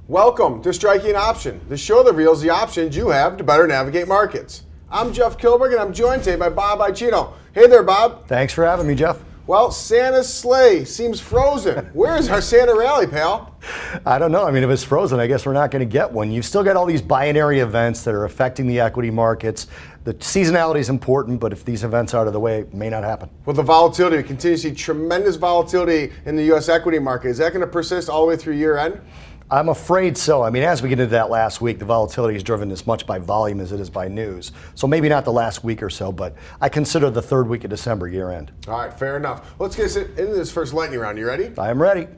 Welcome to Striking Option, the show that reveals the options you have to better navigate markets. I'm Jeff Kilberg, and I'm joined today by Bob Icino. Hey there, Bob. Thanks for having me, Jeff. Well, Santa's sleigh seems frozen. Where is our Santa rally, pal? I don't know. I mean, if it's frozen, I guess we're not going to get one. You've still got all these binary events that are affecting the equity markets. The seasonality is important, but if these events are out of the way, it may not happen. Well, the volatility, we continue to see tremendous volatility in the U.S. equity market. Is that going to persist all the way through year end? I'm afraid so. I mean, as we get into that last week, the volatility is driven as much by volume as it is by news. So maybe not the last week or so, but I consider the third week of December year end. All right, fair enough. Let's get into this first lightning round. You ready? I am ready.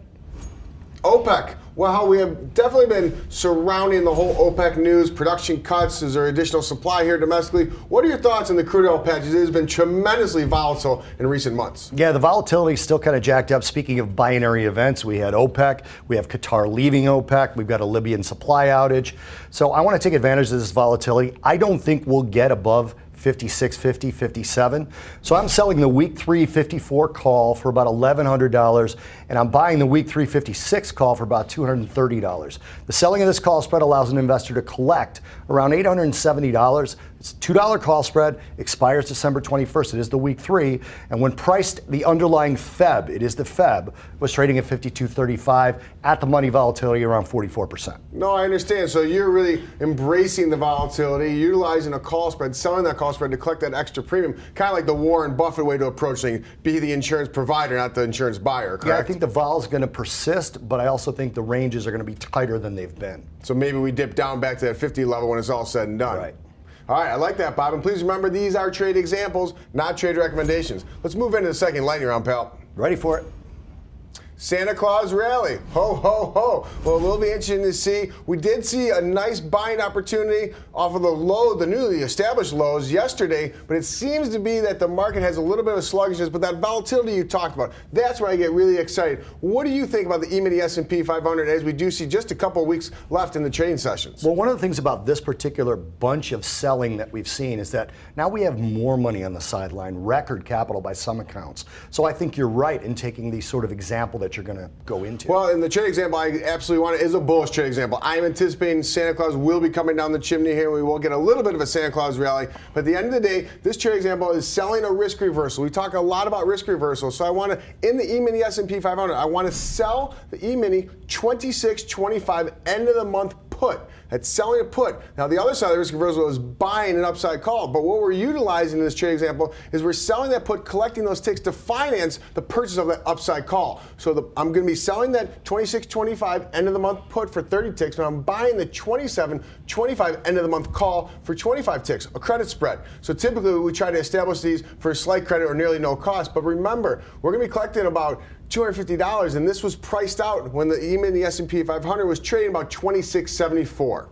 OPEC. Well, we have definitely been surrounding the whole OPEC news, production cuts, is there additional supply here domestically? What are your thoughts on the crude oil patch? It has been tremendously volatile in recent months. Yeah, the volatility is still kind of jacked up. Speaking of binary events, we had OPEC, we have Qatar leaving OPEC, we've got a Libyan supply outage. So I want to take advantage of this volatility. I don't think we'll get above 56.50, 57. So I'm selling the week 3 54 call for about $1,100, and I'm buying the week 3 56 call for about $230. The selling of this call spread allows an investor to collect around $870. It's a $2 call spread, expires December 21st. It is the week 3, and when priced, the underlying Feb, it is the Feb, was trading at 52.35, at the money volatility around 44%. No, I understand. So you're really embracing the volatility, utilizing a call spread, selling that call spread to collect that extra premium, kind of like the Warren Buffett way to approach things, be the insurance provider, not the insurance buyer, correct? Yeah, I think the vol is going to persist, but I also think the ranges are going to be tighter than they've been. So maybe we dip down back to that 50 level when it's all said and done. Right. All right, I like that, Bob. And please remember, these are trade examples, not trade recommendations. Let's move into the second lightning round, pal. Ready for it. Santa Claus rally. Ho, ho, ho. Well, it will be interesting to see. We did see a nice buying opportunity off of the low, the newly established lows yesterday, but it seems to be that the market has a little bit of sluggishness, but that volatility you talked about, that's where I get really excited. What do you think about the E-mini S&P 500 as we do see just a couple of weeks left in the trading sessions? Well, one of the things about this particular bunch of selling that we've seen is that now we have more money on the sideline, record capital by some accounts. So I think you're right in taking the sort of example that you're going to go into. Well, in the trade example, I absolutely want it is a bullish trade example. I am anticipating Santa Claus will be coming down the chimney here. We will get a little bit of a Santa Claus rally. But at the end of the day, this trade example is selling a risk reversal. We talk a lot about risk reversal. So I want to, in the E-mini S&P 500, I want to sell the E-mini 26.25 end of the month put. That's selling a put. Now, the other side of the risk reversal is buying an upside call. But what we're utilizing in this trade example is we're selling that put, collecting those ticks to finance the purchase of that upside call. So I'm going to be selling that 26.25 end of the month put for 30 ticks, but I'm buying the 27.25 end of the month call for 25 ticks, a credit spread. So typically we try to establish these for a slight credit or nearly no cost. But remember, we're going to be collecting about $250, and this was priced out when the E-mini S&P 500 was trading about $26.74.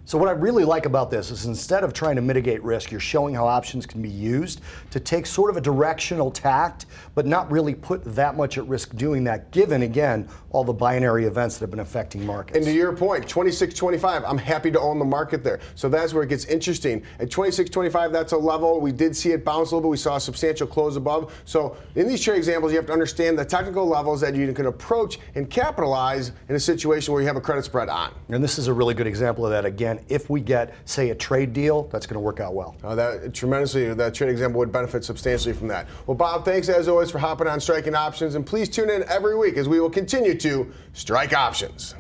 So what I really like about this is instead of trying to mitigate risk, you're showing how options can be used to take sort of a directional tact, but not really put that much at risk doing that, given, again, all the binary events that have been affecting markets. And to your point, 26.25, I'm happy to own the market there. So that's where it gets interesting. At 26.25, that's a level. We did see it bounce a little bit. We saw a substantial close above. So in these trade examples, you have to understand the technical levels that you can approach and capitalize in a situation where you have a credit spread on. And this is a really good example of that. Again, if we get, say, a trade deal, that's going to work out well. That trade example would benefit substantially from that. Well, Bob, thanks as always for hopping on Striking Options, and please tune in every week as we will continue to strike options.